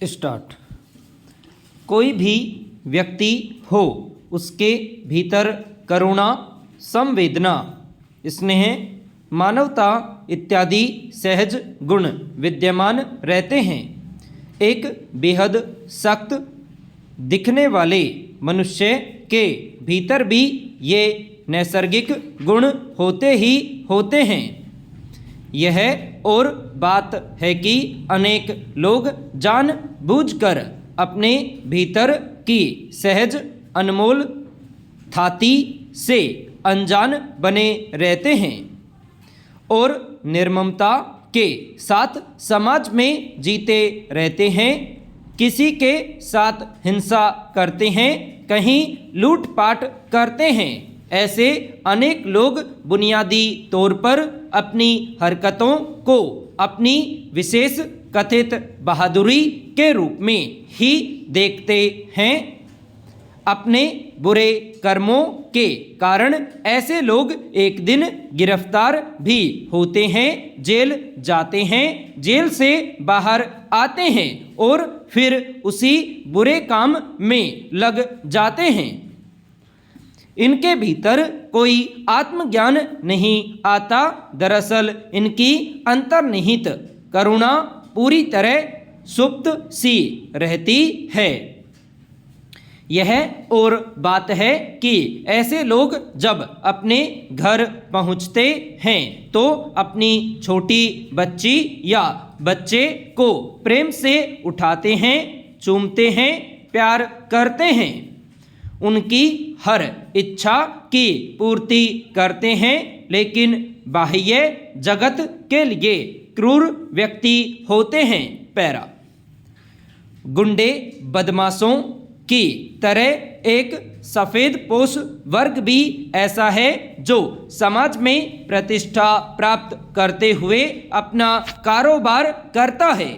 Start. कोई भी व्यक्ति हो, उसके भीतर करुणा, संवेदना, स्नेह, मानवता इत्यादि सहज गुण विद्यमान रहते हैं। एक बेहद सख्त दिखने वाले मनुष्य के भीतर भी ये नैसर्गिक गुण होते ही होते हैं। यह और बात है कि अनेक लोग जानबूझकर अपने भीतर की सहज अनमोल थाती से अनजान बने रहते हैं और निर्ममता के साथ समाज में जीते रहते हैं। किसी के साथ हिंसा करते हैं, कहीं लूटपाट करते हैं। ऐसे अनेक लोग बुनियादी तौर पर अपनी हरकतों को अपनी विशेष कथित बहादुरी के रूप में ही देखते हैं। अपने बुरे कर्मों के कारण ऐसे लोग एक दिन गिरफ्तार भी होते हैं, जेल जाते हैं, जेल से बाहर आते हैं और फिर उसी बुरे काम में लग जाते हैं। इनके भीतर कोई आत्मज्ञान नहीं आता। दरअसल इनकी अंतर्निहित करुणा पूरी तरह सुप्त सी रहती है। यह और बात है कि ऐसे लोग जब अपने घर पहुंचते हैं तो अपनी छोटी बच्ची या बच्चे को प्रेम से उठाते हैं, चूमते हैं, प्यार करते हैं, उनकी हर इच्छा की पूर्ति करते हैं। लेकिन बाह्य जगत के लिए क्रूर व्यक्ति होते हैं। पैरा। गुंडे बदमाशों की तरह एक सफ़ेद पोश वर्ग भी ऐसा है जो समाज में प्रतिष्ठा प्राप्त करते हुए अपना कारोबार करता है,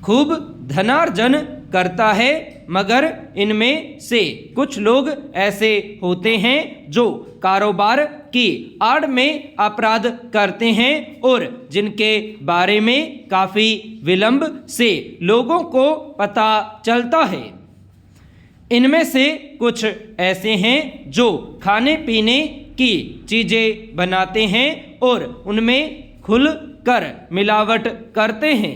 खूब धनार्जन करता है। मगर इनमें से कुछ लोग ऐसे होते हैं जो कारोबार की आड़ में अपराध करते हैं और जिनके बारे में काफ़ी विलंब से लोगों को पता चलता है। इनमें से कुछ ऐसे हैं जो खाने पीने की चीज़ें बनाते हैं और उनमें खुल कर मिलावट करते हैं।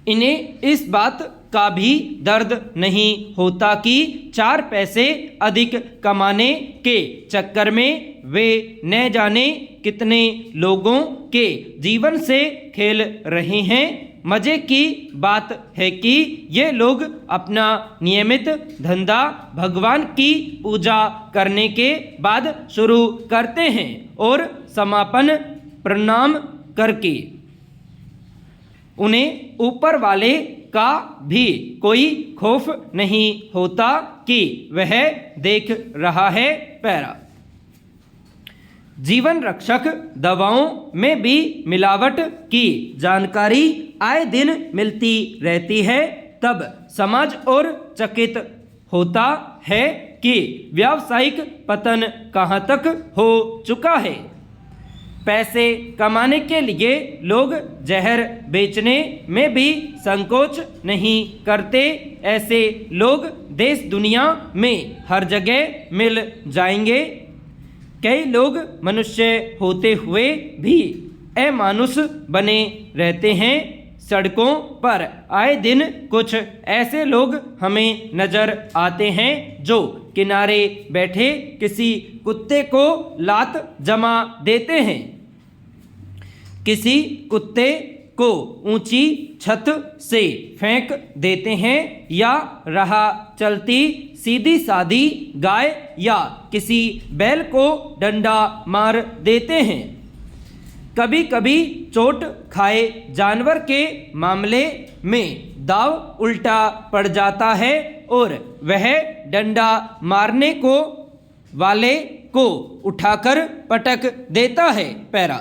इन्हें इस बात का भी दर्द नहीं होता कि 4 पैसे अधिक कमाने के चक्कर में वे न जाने कितने लोगों के जीवन से खेल रहे हैं। मज़े की बात है कि ये लोग अपना नियमित धंधा भगवान की पूजा करने के बाद शुरू करते हैं और समापन प्रणाम करके उन्हें ऊपर वाले का भी कोई खौफ नहीं होता कि वह देख रहा है। पैरा। जीवन रक्षक दवाओं में भी मिलावट की जानकारी आए दिन मिलती रहती है। तब समाज और चकित होता है कि व्यावसायिक पतन कहाँ तक हो चुका है। पैसे कमाने के लिए लोग जहर बेचने में भी संकोच नहीं करते। ऐसे लोग देश दुनिया में हर जगह मिल जाएंगे। कई लोग मनुष्य होते हुए भी अमानुष बने रहते हैं। सड़कों पर आए दिन कुछ ऐसे लोग हमें नज़र आते हैं जो किनारे बैठे किसी कुत्ते को लात जमा देते हैं, किसी कुत्ते को ऊंची छत से फेंक देते हैं या राह चलती सीधी सादी गाय या किसी बैल को डंडा मार देते हैं। कभी कभी चोट खाए जानवर के मामले में दाव उल्टा पड़ जाता है और वह डंडा मारने को वाले को उठाकर पटक देता है। पैरा।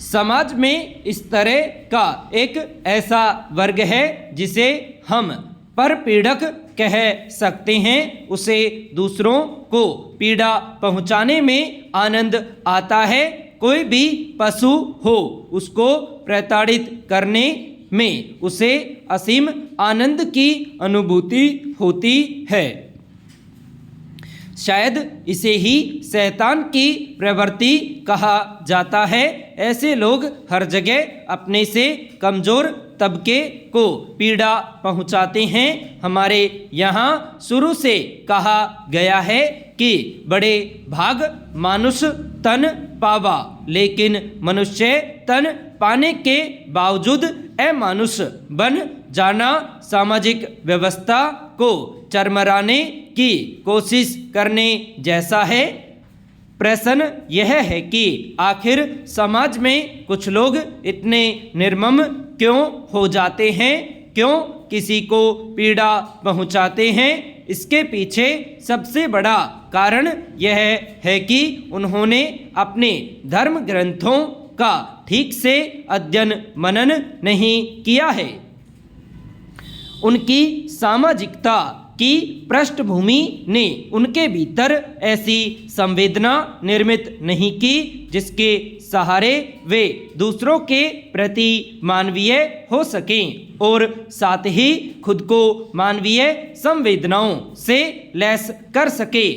समाज में इस तरह का एक ऐसा वर्ग है जिसे हम परपीड़क कह सकते हैं। उसे दूसरों को पीड़ा पहुंचाने में आनंद आता है। कोई भी पशु हो, उसको प्रताड़ित करने में उसे असीम आनंद की अनुभूति होती है। शायद इसे ही शैतान की प्रवृत्ति कहा जाता है। ऐसे लोग हर जगह अपने से कमज़ोर तबके को पीड़ा पहुंचाते हैं। हमारे यहाँ शुरू से कहा गया है कि बड़े भाग मानुष तन पावा, लेकिन मनुष्य तन पाने के बावजूद अमानुष बन जाना सामाजिक व्यवस्था को चरमराने की कोशिश करने जैसा है। प्रश्न यह है कि आखिर समाज में कुछ लोग इतने निर्मम क्यों हो जाते हैं, क्यों किसी को पीड़ा पहुंचाते हैं। इसके पीछे सबसे बड़ा कारण यह है कि उन्होंने अपने धर्म ग्रंथों का ठीक से अध्ययन मनन नहीं किया है। उनकी सामाजिकता की पृष्ठभूमि ने उनके भीतर ऐसी संवेदना निर्मित नहीं की जिसके सहारे वे दूसरों के प्रति मानवीय हो सकें और साथ ही खुद को मानवीय संवेदनाओं से लैस कर सके।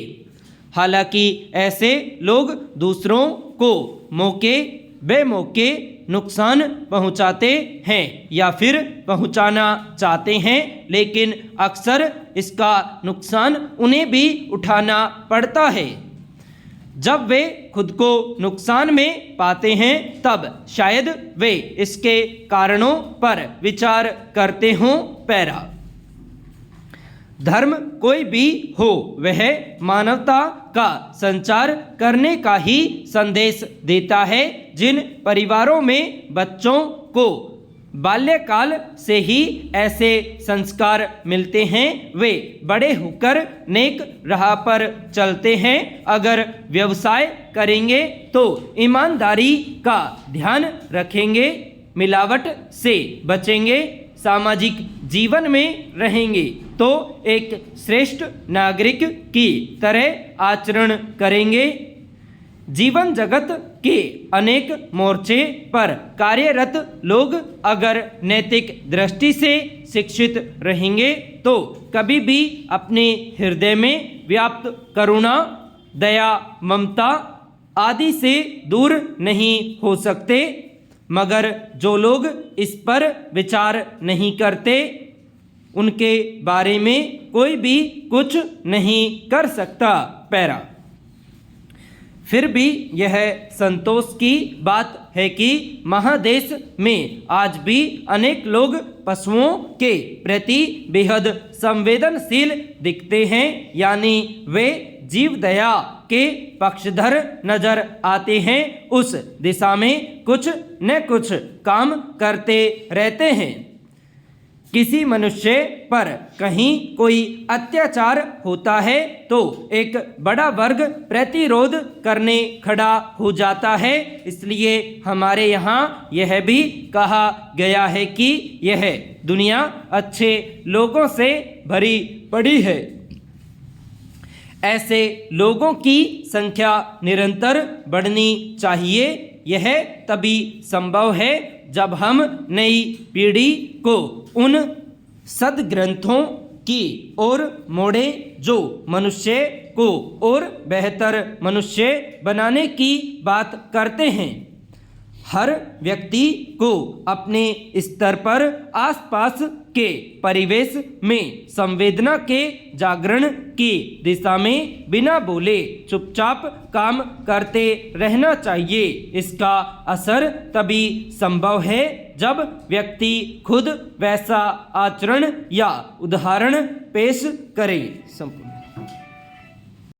हालांकि ऐसे लोग दूसरों को मौके बेमौके नुकसान पहुंचाते हैं या फिर पहुंचाना चाहते हैं, लेकिन अक्सर इसका नुकसान उन्हें भी उठाना पड़ता है। जब वे खुद को नुकसान में पाते हैं तब शायद वे इसके कारणों पर विचार करते हों। पैरा धर्म कोई भी हो, वह मानवता का संचार करने का ही संदेश देता है। जिन परिवारों में बच्चों को बाल्यकाल से ही ऐसे संस्कार मिलते हैं वे बड़े होकर नेक राह पर चलते हैं। अगर व्यवसाय करेंगे तो ईमानदारी का ध्यान रखेंगे, मिलावट से बचेंगे, सामाजिक जीवन में रहेंगे तो एक श्रेष्ठ नागरिक की तरह आचरण करेंगे। जीवन जगत के अनेक मोर्चे पर कार्यरत लोग अगर नैतिक दृष्टि से शिक्षित रहेंगे तो कभी भी अपने हृदय में व्याप्त करुणा, दया, ममता आदि से दूर नहीं हो सकते। मगर जो लोग इस पर विचार नहीं करते उनके बारे में कोई भी कुछ नहीं कर सकता। पैरा फिर भी यह संतोष की बात है कि महादेश में आज भी अनेक लोग पशुओं के प्रति बेहद संवेदनशील दिखते हैं, यानी वे जीव दया के पक्षधर नजर आते हैं। उस दिशा में कुछ न कुछ काम करते रहते हैं। किसी मनुष्य पर कहीं कोई अत्याचार होता है तो एक बड़ा वर्ग प्रतिरोध करने खड़ा हो जाता है। इसलिए हमारे यहाँ यह भी कहा गया है कि यह दुनिया अच्छे लोगों से भरी पड़ी है। ऐसे लोगों की संख्या निरंतर बढ़नी चाहिए। यह तभी संभव है जब हम नई पीढ़ी को उन सद्ग्रंथों की ओर मोड़े जो मनुष्य को और बेहतर मनुष्य बनाने की बात करते हैं। हर व्यक्ति को अपने स्तर पर आसपास के परिवेश में संवेदना के जागरण की दिशा में बिना बोले चुपचाप काम करते रहना चाहिए। इसका असर तभी संभव है जब व्यक्ति खुद वैसा आचरण या उदाहरण पेश करे। संपूर्ण